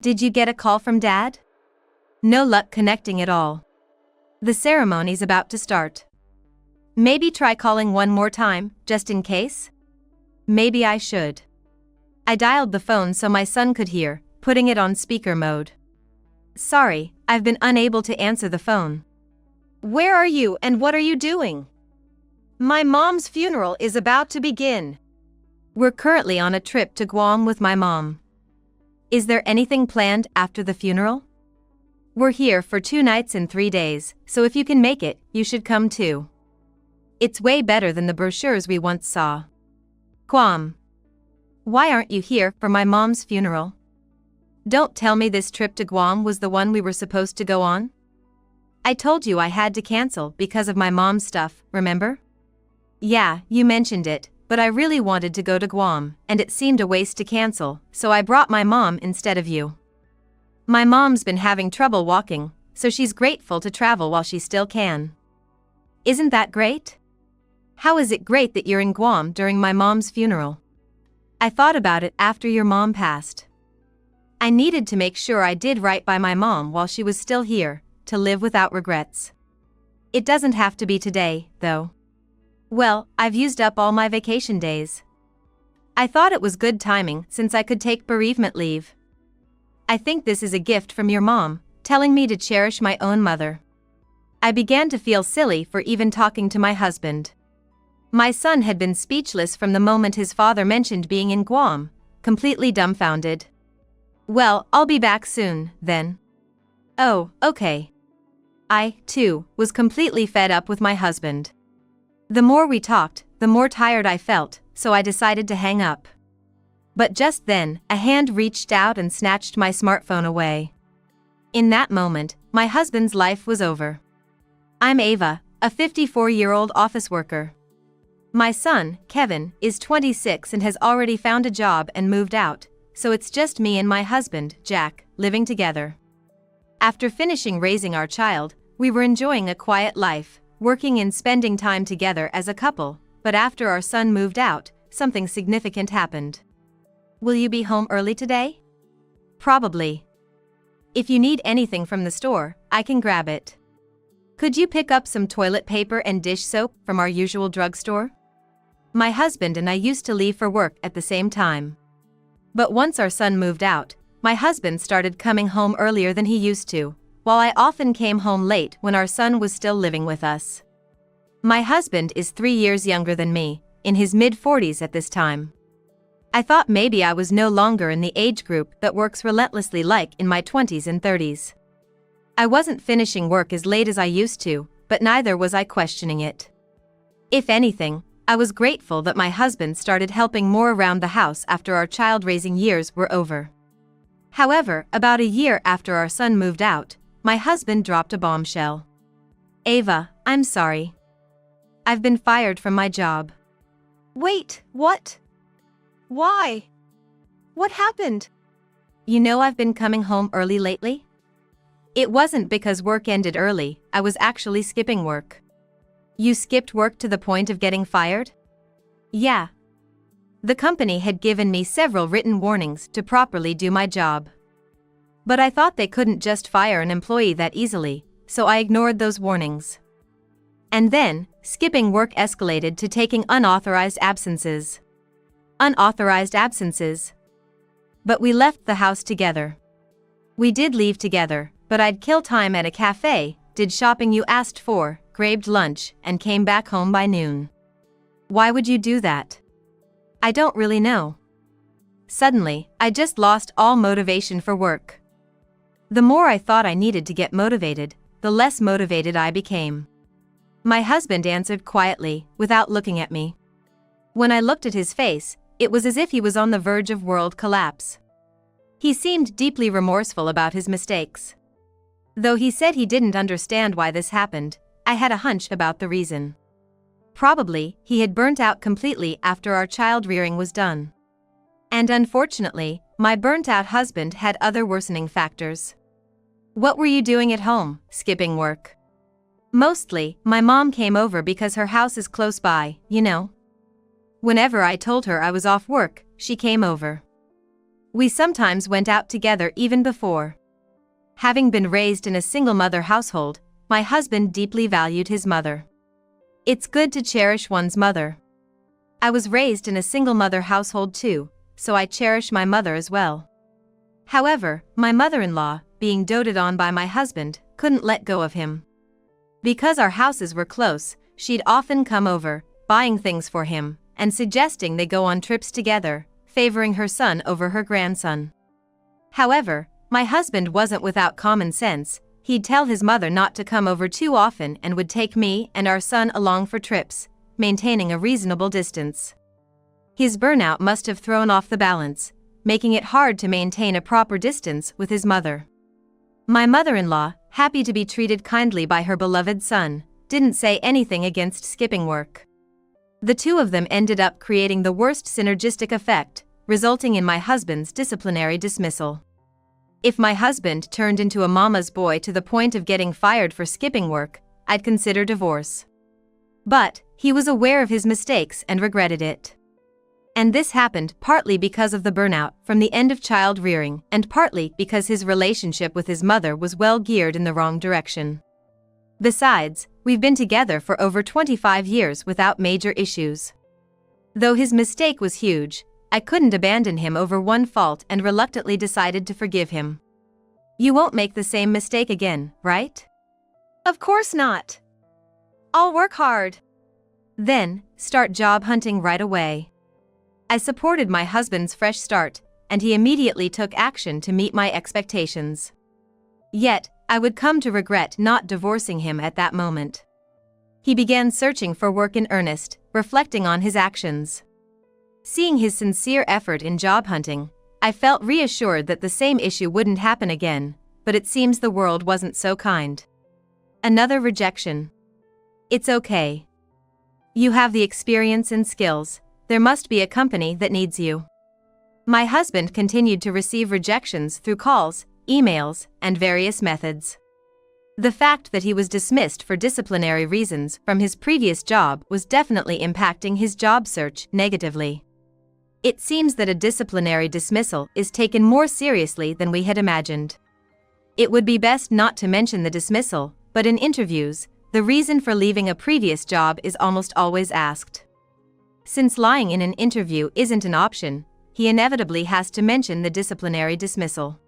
Did you get a call from Dad? No luck connecting at all. The ceremony's about to start. Maybe try calling one more time, just in case? Maybe I should. I dialed the phone so my son could hear, putting it on speaker mode. Sorry, I've been unable to answer the phone. Where are you and what are you doing? My mom's funeral is about to begin. We're currently on a trip to Guam with my mom. Is there anything planned after the funeral? We're here for 2 nights and 3 days, so if you can make it, you should come too. It's way better than the brochures we once saw. Guam. Why aren't you here for my mom's funeral? Don't tell me this trip to Guam was the one we were supposed to go on? I told you I had to cancel because of my mom's stuff, remember? Yeah, you mentioned it, but I really wanted to go to Guam, and it seemed a waste to cancel, so I brought my mom instead of you. My mom's been having trouble walking, so she's grateful to travel while she still can. Isn't that great? How is it great that you're in Guam during my mom's funeral? I thought about it after your mom passed. I needed to make sure I did right by my mom while she was still here, to live without regrets. It doesn't have to be today, though. Well, I've used up all my vacation days. I thought it was good timing since I could take bereavement leave. I think this is a gift from your mom, telling me to cherish my own mother. I began to feel silly for even talking to my husband. My son had been speechless from the moment his father mentioned being in Guam, completely dumbfounded. Well, I'll be back soon, then. Oh, okay. I, too, was completely fed up with my husband. The more we talked, the more tired I felt, so I decided to hang up. But just then, a hand reached out and snatched my smartphone away. In that moment, my husband's life was over. I'm Ava, a 54-year-old office worker. My son, Kevin, is 26 and has already found a job and moved out, so it's just me and my husband, Jack, living together. After finishing raising our child, we were enjoying a quiet life, working and spending time together as a couple, but after our son moved out, something significant happened. Will you be home early today? Probably. If you need anything from the store, I can grab it. Could you pick up some toilet paper and dish soap from our usual drugstore? My husband and I used to leave for work at the same time. But once our son moved out, my husband started coming home earlier than he used to, while I often came home late when our son was still living with us. My husband is 3 years younger than me, in his mid-40s at this time. I thought maybe I was no longer in the age group that works relentlessly like in my 20s and 30s. I wasn't finishing work as late as I used to, but neither was I questioning it. If anything, I was grateful that my husband started helping more around the house after our child-raising years were over. However, about a year after our son moved out, my husband dropped a bombshell. Ava, I'm sorry. I've been fired from my job. Wait, what? Why? What happened? You know I've been coming home early lately? It wasn't because work ended early, I was actually skipping work. You skipped work to the point of getting fired? Yeah. The company had given me several written warnings to properly do my job. But I thought they couldn't just fire an employee that easily, so I ignored those warnings. And then, skipping work escalated to taking unauthorized absences. Unauthorized absences. But we left the house together. We did leave together, but I'd kill time at a cafe, did shopping you asked for, grabbed lunch, and came back home by noon. Why would you do that? I don't really know. Suddenly, I just lost all motivation for work. The more I thought I needed to get motivated, the less motivated I became. My husband answered quietly, without looking at me. When I looked at his face, it was as if he was on the verge of world collapse. He seemed deeply remorseful about his mistakes. Though he said he didn't understand why this happened, I had a hunch about the reason. Probably, he had burnt out completely after our child rearing was done. And unfortunately, my burnt-out husband had other worsening factors. What were you doing at home, skipping work? Mostly, my mom came over because her house is close by, you know. Whenever I told her I was off work, she came over. We sometimes went out together even before. Having been raised in a single-mother household, my husband deeply valued his mother. It's good to cherish one's mother. I was raised in a single-mother household too, so I cherish my mother as well. However, my mother-in-law, being doted on by my husband, couldn't let go of him. Because our houses were close, she'd often come over, buying things for him, and suggesting they go on trips together, favoring her son over her grandson. However, my husband wasn't without common sense. He'd tell his mother not to come over too often and would take me and our son along for trips, maintaining a reasonable distance. His burnout must have thrown off the balance, making it hard to maintain a proper distance with his mother. My mother-in-law, happy to be treated kindly by her beloved son, didn't say anything against skipping work. The two of them ended up creating the worst synergistic effect, resulting in my husband's disciplinary dismissal. If my husband turned into a mama's boy to the point of getting fired for skipping work, I'd consider divorce. But he was aware of his mistakes and regretted it. And this happened partly because of the burnout from the end of child rearing and partly because his relationship with his mother was well geared in the wrong direction. Besides, we've been together for over 25 years without major issues. Though his mistake was huge, I couldn't abandon him over one fault and reluctantly decided to forgive him. You won't make the same mistake again, right? Of course not. I'll work hard. Then, start job hunting right away. I supported my husband's fresh start, and he immediately took action to meet my expectations. Yet, I would come to regret not divorcing him at that moment. He began searching for work in earnest, reflecting on his actions. Seeing his sincere effort in job hunting, I felt reassured that the same issue wouldn't happen again, but it seems the world wasn't so kind. Another rejection. It's okay. You have the experience and skills. There must be a company that needs you. My husband continued to receive rejections through calls, emails, and various methods. The fact that he was dismissed for disciplinary reasons from his previous job was definitely impacting his job search negatively. It seems that a disciplinary dismissal is taken more seriously than we had imagined. It would be best not to mention the dismissal, but in interviews, the reason for leaving a previous job is almost always asked. Since lying in an interview isn't an option, he inevitably has to mention the disciplinary dismissal.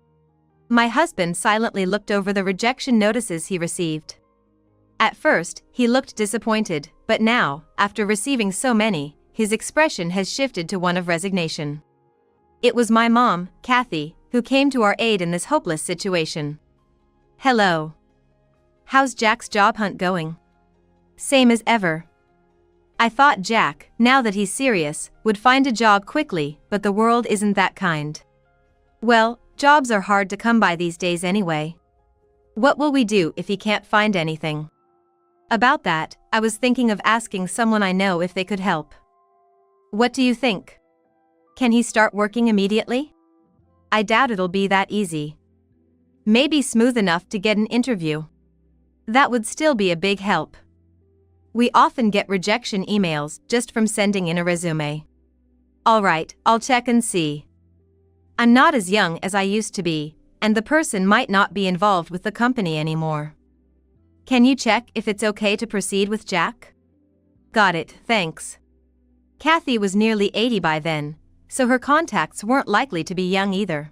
My husband silently looked over the rejection notices he received. At first, he looked disappointed, but now, after receiving so many, his expression has shifted to one of resignation. It was my mom, Kathy, who came to our aid in this hopeless situation. Hello. How's Jack's job hunt going? Same as ever. I thought Jack, now that he's serious, would find a job quickly, but the world isn't that kind. Well, jobs are hard to come by these days anyway. What will we do if he can't find anything? About that, I was thinking of asking someone I know if they could help. What do you think? Can he start working immediately? I doubt it'll be that easy. Maybe smooth enough to get an interview. That would still be a big help. We often get rejection emails just from sending in a resume. Alright, I'll check and see. I'm not as young as I used to be, and the person might not be involved with the company anymore. Can you check if it's okay to proceed with Jack? Got it, thanks. Kathy was nearly 80 by then, so her contacts weren't likely to be young either.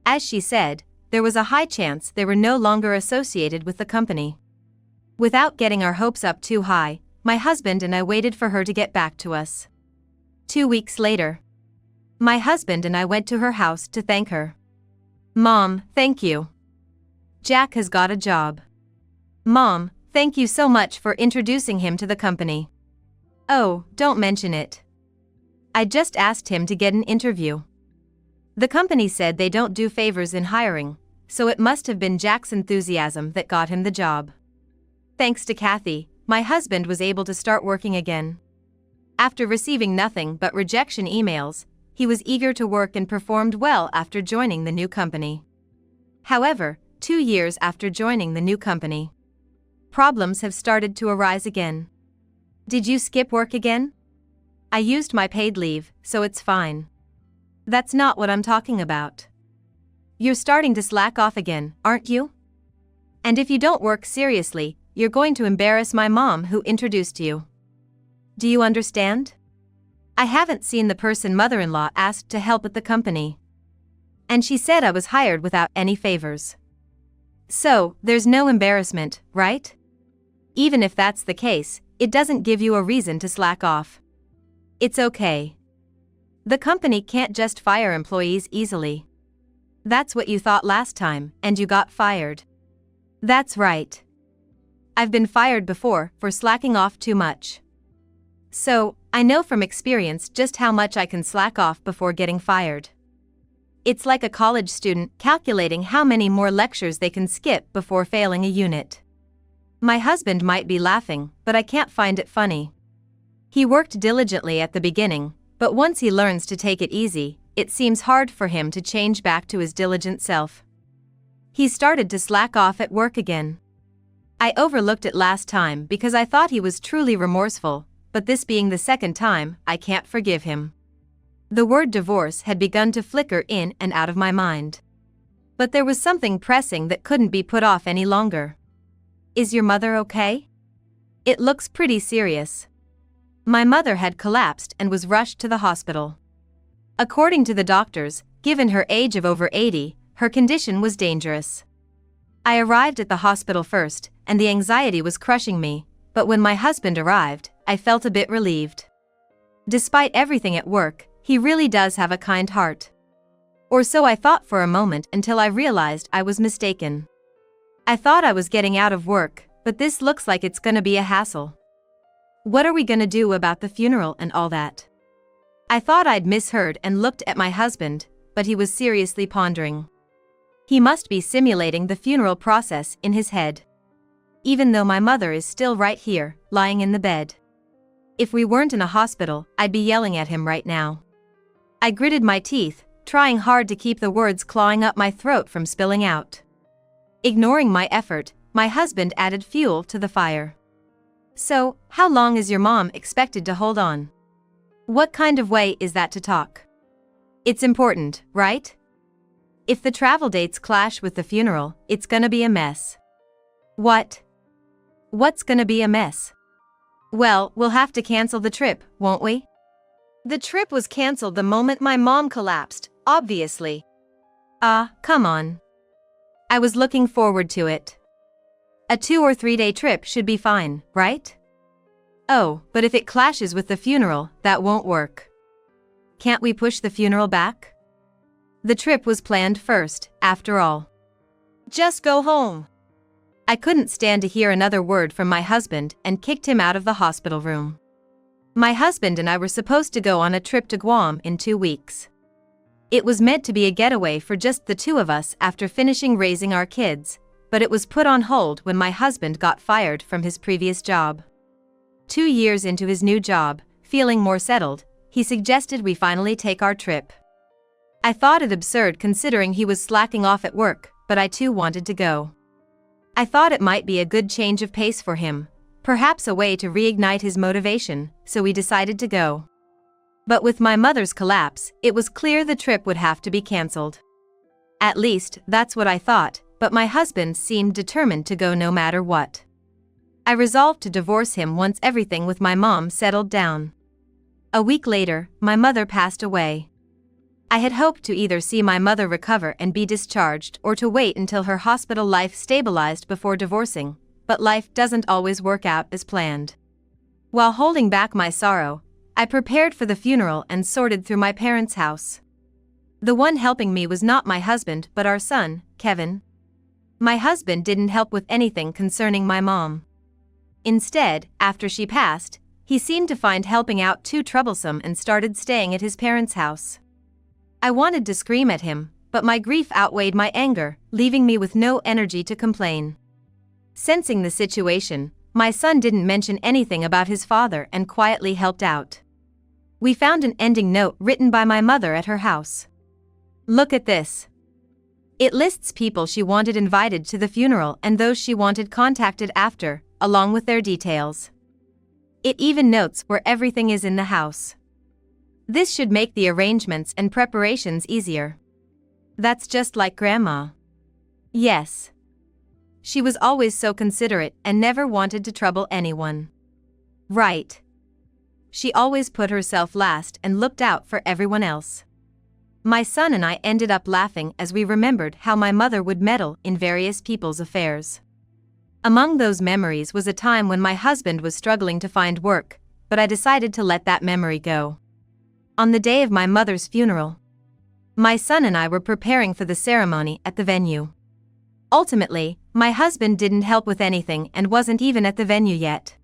As she said, there was a high chance they were no longer associated with the company. Without getting our hopes up too high, my husband and I waited for her to get back to us. 2 weeks later, my husband and I went to her house to thank her. Mom, thank you. Jack has got a job. Mom, thank you so much for introducing him to the company. Oh, don't mention it. I just asked him to get an interview. The company said they don't do favors in hiring, so it must have been Jack's enthusiasm that got him the job. Thanks to Kathy, my husband was able to start working again. After receiving nothing but rejection emails, he was eager to work and performed well after joining the new company. However, 2 years after joining the new company, problems have started to arise again. Did you skip work again? I used my paid leave, so it's fine. That's not what I'm talking about. You're starting to slack off again, aren't you? And if you don't work seriously, you're going to embarrass my mom who introduced you. Do you understand? I haven't seen the person mother-in-law asked to help at the company. And she said I was hired without any favors. So, there's no embarrassment, right? Even if that's the case, it doesn't give you a reason to slack off. It's okay. The company can't just fire employees easily. That's what you thought last time, and you got fired. That's right. I've been fired before for slacking off too much. So, I know from experience just how much I can slack off before getting fired. It's like a college student calculating how many more lectures they can skip before failing a unit. My husband might be laughing, but I can't find it funny. He worked diligently at the beginning, but once he learns to take it easy, it seems hard for him to change back to his diligent self. He started to slack off at work again. I overlooked it last time because I thought he was truly remorseful, but this being the second time, I can't forgive him. The word divorce had begun to flicker in and out of my mind. But there was something pressing that couldn't be put off any longer. Is your mother okay? It looks pretty serious. My mother had collapsed and was rushed to the hospital. According to the doctors, given her age of over 80, her condition was dangerous. I arrived at the hospital first, and the anxiety was crushing me, but when my husband arrived, I felt a bit relieved. Despite everything at work, he really does have a kind heart. Or so I thought for a moment until I realized I was mistaken. I thought I was getting out of work, but this looks like it's gonna be a hassle. What are we gonna do about the funeral and all that? I thought I'd misheard and looked at my husband, but he was seriously pondering. He must be simulating the funeral process in his head. Even though my mother is still right here, lying in the bed. If we weren't in a hospital, I'd be yelling at him right now. I gritted my teeth, trying hard to keep the words clawing up my throat from spilling out. Ignoring my effort, my husband added fuel to the fire. So, how long is your mom expected to hold on? What kind of way is that to talk? It's important, right? If the travel dates clash with the funeral, it's gonna be a mess. What? What's gonna be a mess? Well, we'll have to cancel the trip, won't we? The trip was cancelled the moment my mom collapsed, obviously. Come on. I was looking forward to it. A 2 or 3 day trip should be fine, right? Oh, but if it clashes with the funeral, that won't work. Can't we push the funeral back? The trip was planned first, after all. Just go home. I couldn't stand to hear another word from my husband and kicked him out of the hospital room. My husband and I were supposed to go on a trip to Guam in 2 weeks. It was meant to be a getaway for just the two of us after finishing raising our kids, but it was put on hold when my husband got fired from his previous job. 2 years into his new job, feeling more settled, he suggested we finally take our trip. I thought it absurd considering he was slacking off at work, but I too wanted to go. I thought it might be a good change of pace for him, perhaps a way to reignite his motivation, so we decided to go. But with my mother's collapse, it was clear the trip would have to be cancelled. At least, that's what I thought, but my husband seemed determined to go no matter what. I resolved to divorce him once everything with my mom settled down. A week later, my mother passed away. I had hoped to either see my mother recover and be discharged or to wait until her hospital life stabilized before divorcing, but life doesn't always work out as planned. While holding back my sorrow, I prepared for the funeral and sorted through my parents' house. The one helping me was not my husband but our son, Kevin. My husband didn't help with anything concerning my mom. Instead, after she passed, he seemed to find helping out too troublesome and started staying at his parents' house. I wanted to scream at him, but my grief outweighed my anger, leaving me with no energy to complain. Sensing the situation, my son didn't mention anything about his father and quietly helped out. We found an ending note written by my mother at her house. Look at this. It lists people she wanted invited to the funeral and those she wanted contacted after, along with their details. It even notes where everything is in the house. This should make the arrangements and preparations easier. That's just like Grandma. Yes. She was always so considerate and never wanted to trouble anyone. Right. She always put herself last and looked out for everyone else. My son and I ended up laughing as we remembered how my mother would meddle in various people's affairs. Among those memories was a time when my husband was struggling to find work, but I decided to let that memory go. On the day of my mother's funeral, my son and I were preparing for the ceremony at the venue. Ultimately, my husband didn't help with anything and wasn't even at the venue yet.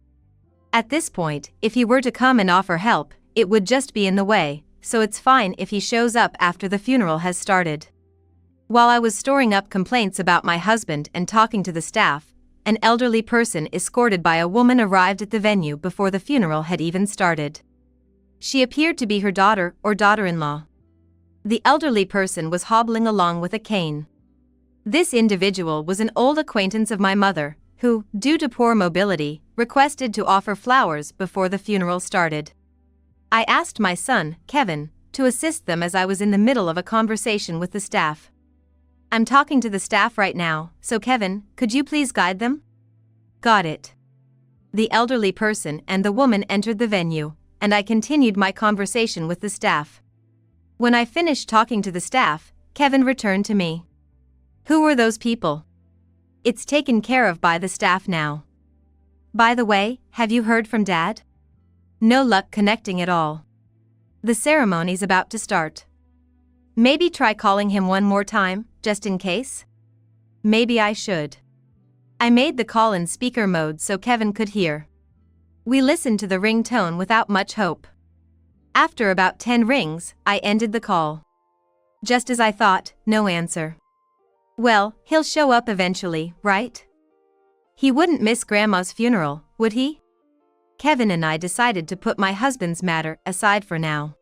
At this point, if he were to come and offer help, it would just be in the way, so it's fine if he shows up after the funeral has started. While I was storing up complaints about my husband and talking to the staff, an elderly person escorted by a woman arrived at the venue before the funeral had even started. She appeared to be her daughter or daughter-in-law. The elderly person was hobbling along with a cane. This individual was an old acquaintance of my mother, who, due to poor mobility, requested to offer flowers before the funeral started. I asked my son, Kevin, to assist them as I was in the middle of a conversation with the staff. I'm talking to the staff right now, so Kevin, could you please guide them? Got it. The elderly person and the woman entered the venue, and I continued my conversation with the staff. When I finished talking to the staff, Kevin returned to me. Who were those people? It's taken care of by the staff now. By the way, have you heard from Dad? No luck connecting at all. The ceremony's about to start. Maybe try calling him one more time, just in case? Maybe I should. I made the call in speaker mode so Kevin could hear. We listened to the ringtone without much hope. After about 10 rings, I ended the call. Just as I thought, no answer. Well, he'll show up eventually, right? He wouldn't miss Grandma's funeral, would he? Kevin and I decided to put my husband's matter aside for now.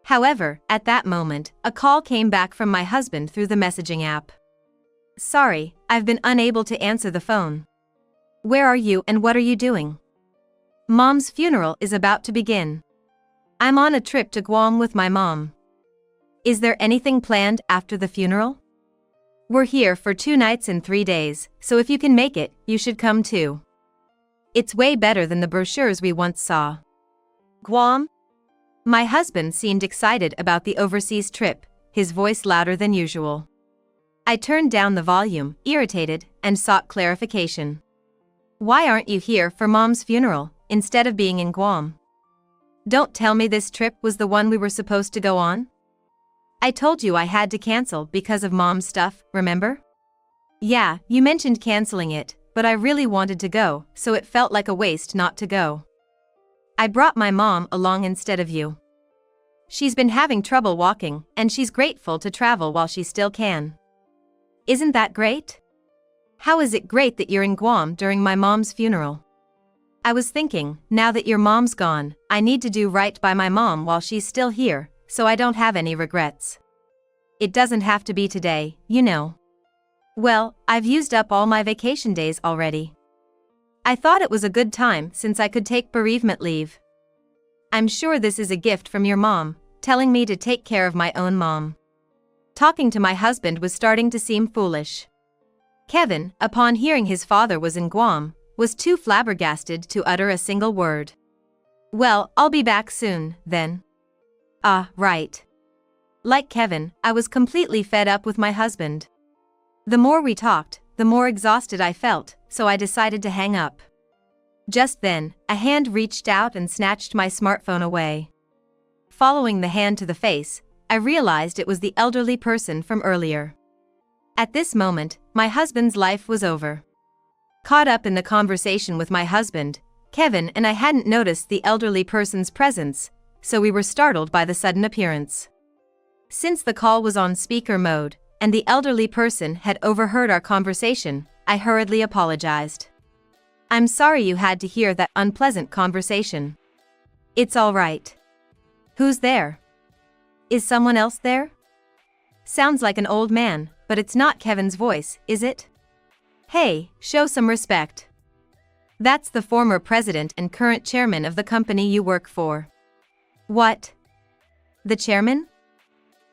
However, at that moment, a call came back from my husband through the messaging app. Sorry, I've been unable to answer the phone. Where are you and what are you doing? Mom's funeral is about to begin. I'm on a trip to Guam with my mom. Is there anything planned after the funeral? We're here for 2 nights and 3 days, so if you can make it, you should come too. It's way better than the brochures we once saw. Guam? My husband seemed excited about the overseas trip, his voice louder than usual. I turned down the volume, irritated, and sought clarification. Why aren't you here for Mom's funeral, instead of being in Guam? Don't tell me this trip was the one we were supposed to go on? I told you I had to cancel because of Mom's stuff, remember? Yeah, you mentioned canceling it, but I really wanted to go, so it felt like a waste not to go. I brought my mom along instead of you. She's been having trouble walking, and she's grateful to travel while she still can. Isn't that great? How is it great that you're in Guam during my mom's funeral? I was thinking, now that your mom's gone, I need to do right by my mom while she's still here, so I don't have any regrets. It doesn't have to be today, you know. Well, I've used up all my vacation days already. I thought it was a good time since I could take bereavement leave. I'm sure this is a gift from your mom, telling me to take care of my own mom. Talking to my husband was starting to seem foolish. Kevin, upon hearing his father was in Guam, was too flabbergasted to utter a single word. Well, I'll be back soon, then. Ah, right. Like Kevin, I was completely fed up with my husband. The more we talked, the more exhausted I felt, so I decided to hang up. Just then, a hand reached out and snatched my smartphone away. Following the hand to the face, I realized it was the elderly person from earlier. At this moment, my husband's life was over. Caught up in the conversation with my husband, Kevin and I hadn't noticed the elderly person's presence, so we were startled by the sudden appearance. Since the call was on speaker mode, and the elderly person had overheard our conversation, I hurriedly apologized. I'm sorry you had to hear that unpleasant conversation. It's all right. Who's there? Is someone else there? Sounds like an old man, but it's not Kevin's voice, is it? Hey, show some respect. That's the former president and current chairman of the company you work for. What? The chairman?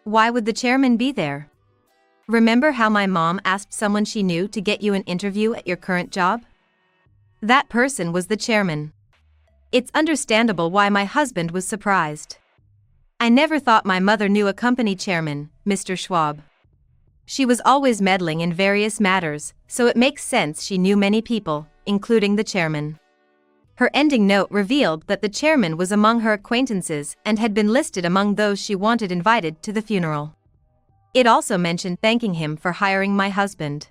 Why would the chairman be there? Remember how my mom asked someone she knew to get you an interview at your current job? That person was the chairman. It's understandable why my husband was surprised. I never thought my mother knew a company chairman, Mr. Schwab. She was always meddling in various matters, so it makes sense she knew many people, including the chairman. Her ending note revealed that the chairman was among her acquaintances and had been listed among those she wanted invited to the funeral. It also mentioned thanking him for hiring my husband.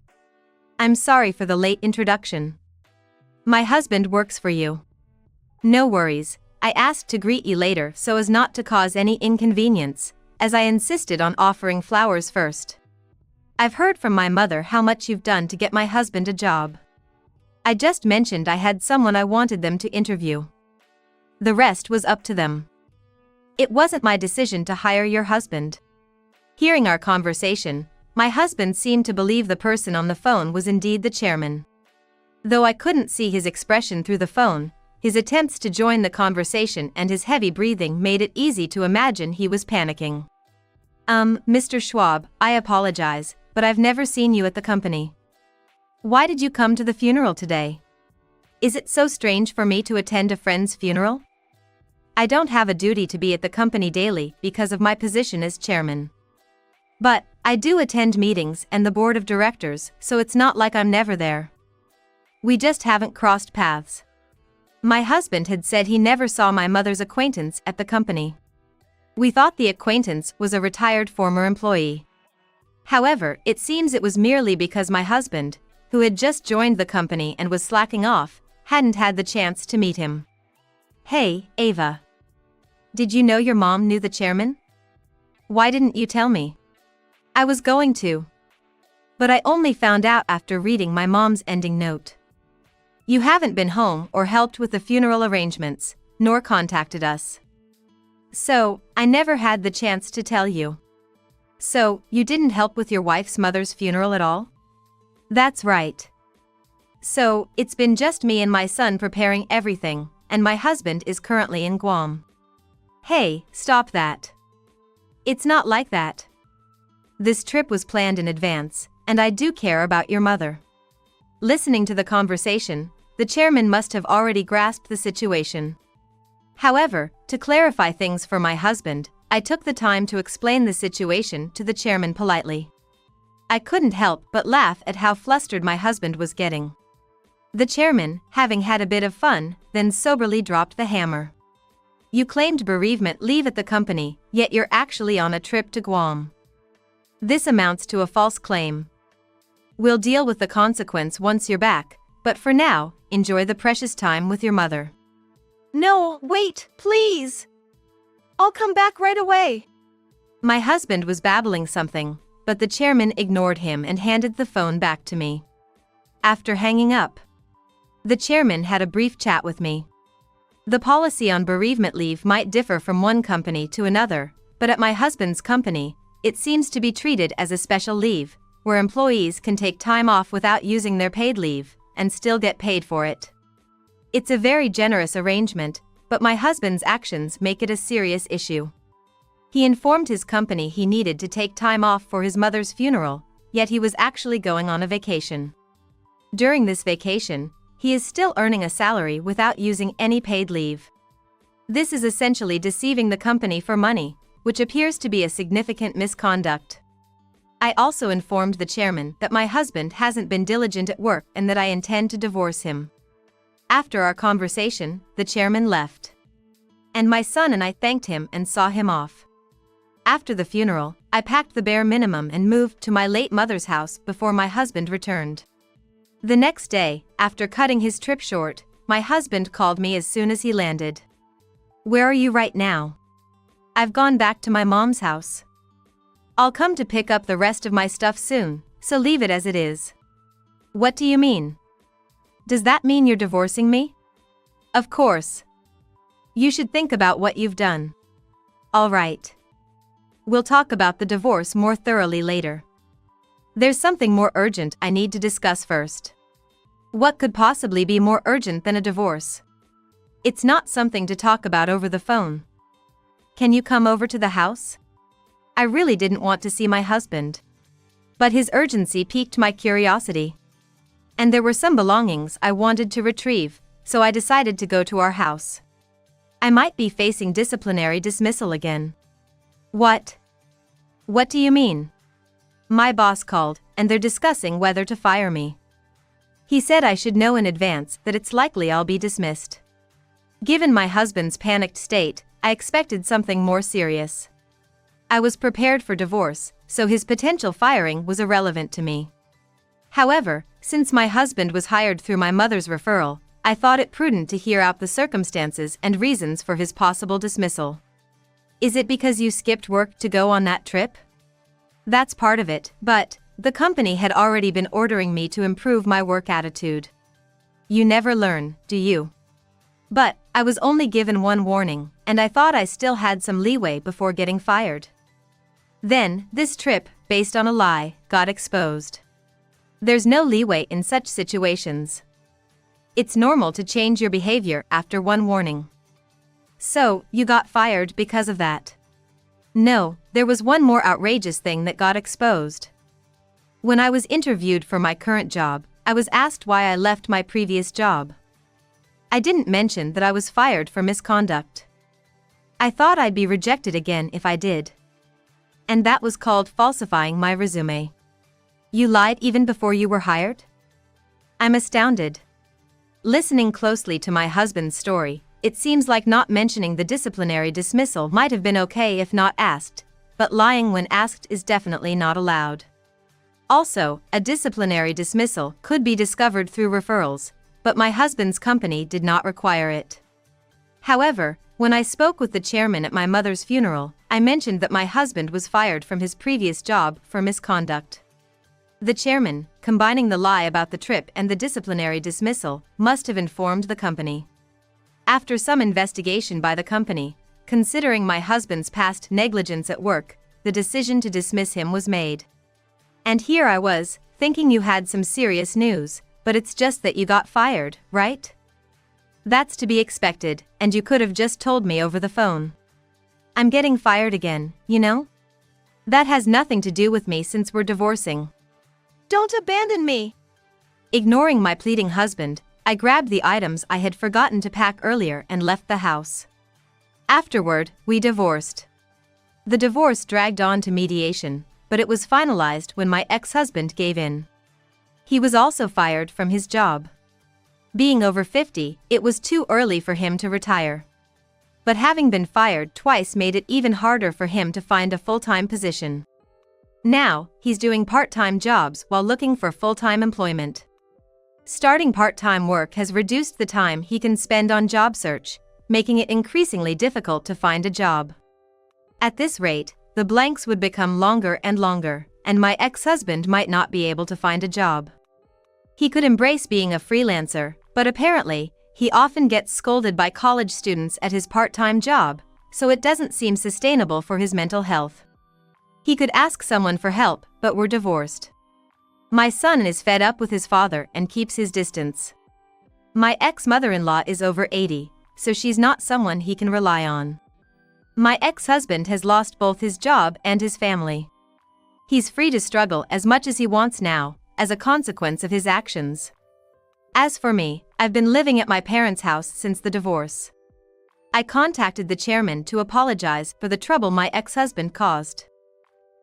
I'm sorry for the late introduction. My husband works for you. No worries, I asked to greet you later so as not to cause any inconvenience, as I insisted on offering flowers first. I've heard from my mother how much you've done to get my husband a job. I just mentioned I had someone I wanted them to interview. The rest was up to them. It wasn't my decision to hire your husband. Hearing our conversation, my husband seemed to believe the person on the phone was indeed the chairman. Though I couldn't see his expression through the phone, his attempts to join the conversation and his heavy breathing made it easy to imagine he was panicking. Mr. Schwab, I apologize, but I've never seen you at the company. Why did you come to the funeral today? Is it so strange for me to attend a friend's funeral? I don't have a duty to be at the company daily because of my position as chairman. But I do attend meetings and the board of directors, so it's not like I'm never there. We just haven't crossed paths. My husband had said he never saw my mother's acquaintance at the company. We thought the acquaintance was a retired former employee. However, it seems it was merely because my husband, who had just joined the company and was slacking off, hadn't had the chance to meet him. Hey, Ava. Did you know your mom knew the chairman? Why didn't you tell me? I was going to. But I only found out after reading my mom's ending note. You haven't been home or helped with the funeral arrangements, nor contacted us. So, I never had the chance to tell you. So, you didn't help with your wife's mother's funeral at all? That's right. So, it's been just me and my son preparing everything, and my husband is currently in Guam. Hey, stop that. It's not like that. This trip was planned in advance, and I do care about your mother. Listening to the conversation, the chairman must have already grasped the situation. However, to clarify things for my husband, I took the time to explain the situation to the chairman politely. I couldn't help but laugh at how flustered my husband was getting. The chairman, having had a bit of fun, then soberly dropped the hammer. You claimed bereavement leave at the company, yet you're actually on a trip to Guam. This amounts to a false claim. We'll deal with the consequence once you're back, but for now, enjoy the precious time with your mother. No, wait, please. I'll come back right away. My husband was babbling something, but the chairman ignored him and handed the phone back to me. After hanging up, the chairman had a brief chat with me. The policy on bereavement leave might differ from one company to another, but at my husband's company, it seems to be treated as a special leave, where employees can take time off without using their paid leave, and still get paid for it. It's a very generous arrangement, but my husband's actions make it a serious issue. He informed his company he needed to take time off for his mother's funeral, yet he was actually going on a vacation. During this vacation, he is still earning a salary without using any paid leave. This is essentially deceiving the company for money, which appears to be a significant misconduct. I also informed the chairman that my husband hasn't been diligent at work and that I intend to divorce him. After our conversation, the chairman left. And my son and I thanked him and saw him off. After the funeral, I packed the bare minimum and moved to my late mother's house before my husband returned. The next day, after cutting his trip short, my husband called me as soon as he landed. Where are you right now? I've gone back to my mom's house. I'll come to pick up the rest of my stuff soon, so leave it as it is. What do you mean? Does that mean you're divorcing me? Of course. You should think about what you've done. All right. We'll talk about the divorce more thoroughly later. There's something more urgent I need to discuss first. What could possibly be more urgent than a divorce? It's not something to talk about over the phone. Can you come over to the house? I really didn't want to see my husband. But his urgency piqued my curiosity. And there were some belongings I wanted to retrieve, so I decided to go to our house. I might be facing disciplinary dismissal again. What? What do you mean? My boss called, and they're discussing whether to fire me. He said I should know in advance that it's likely I'll be dismissed. Given my husband's panicked state, I expected something more serious. I was prepared for divorce, so his potential firing was irrelevant to me. However, since my husband was hired through my mother's referral, I thought it prudent to hear out the circumstances and reasons for his possible dismissal. Is it because you skipped work to go on that trip? That's part of it, but the company had already been ordering me to improve my work attitude. You never learn, do you? But I was only given one warning, and I thought I still had some leeway before getting fired. Then, this trip, based on a lie, got exposed. There's no leeway in such situations. It's normal to change your behavior after one warning. So, you got fired because of that? No, there was one more outrageous thing that got exposed. When I was interviewed for my current job, I was asked why I left my previous job. I didn't mention that I was fired for misconduct. I thought I'd be rejected again if I did. And that was called falsifying my resume. You lied even before you were hired? I'm astounded. Listening closely to my husband's story, it seems like not mentioning the disciplinary dismissal might have been okay if not asked, but lying when asked is definitely not allowed. Also, a disciplinary dismissal could be discovered through referrals, but my husband's company did not require it. However, when I spoke with the chairman at my mother's funeral, I mentioned that my husband was fired from his previous job for misconduct. The chairman, combining the lie about the trip and the disciplinary dismissal, must have informed the company. After some investigation by the company, considering my husband's past negligence at work, the decision to dismiss him was made. And here I was, thinking you had some serious news, but it's just that you got fired, right? That's to be expected, and you could have just told me over the phone. I'm getting fired again, you know? That has nothing to do with me since we're divorcing. Don't abandon me! Ignoring my pleading husband, I grabbed the items I had forgotten to pack earlier and left the house. Afterward, we divorced. The divorce dragged on to mediation, but it was finalized when my ex-husband gave in. He was also fired from his job. Being over 50, it was too early for him to retire. But having been fired twice made it even harder for him to find a full-time position. Now, he's doing part-time jobs while looking for full-time employment. Starting part-time work has reduced the time he can spend on job search, making it increasingly difficult to find a job. At this rate, the blanks would become longer and longer, and my ex-husband might not be able to find a job. He could embrace being a freelancer, but apparently, he often gets scolded by college students at his part-time job, so it doesn't seem sustainable for his mental health. He could ask someone for help, but we're divorced. My son is fed up with his father and keeps his distance. My ex-mother-in-law is over 80, so she's not someone he can rely on. My ex-husband has lost both his job and his family. He's free to struggle as much as he wants now, as a consequence of his actions. As for me, I've been living at my parents' house since the divorce. I contacted the chairman to apologize for the trouble my ex-husband caused.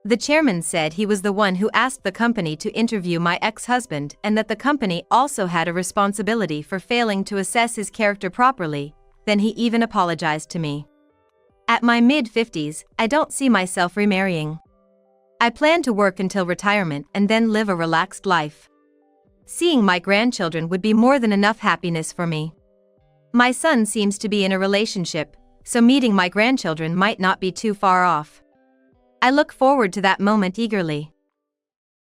The chairman said he was the one who asked the company to interview my ex-husband and that the company also had a responsibility for failing to assess his character properly, then he even apologized to me. At my mid-50s, I don't see myself remarrying. I plan to work until retirement and then live a relaxed life. Seeing my grandchildren would be more than enough happiness for me. My son seems to be in a relationship, so meeting my grandchildren might not be too far off. I look forward to that moment eagerly.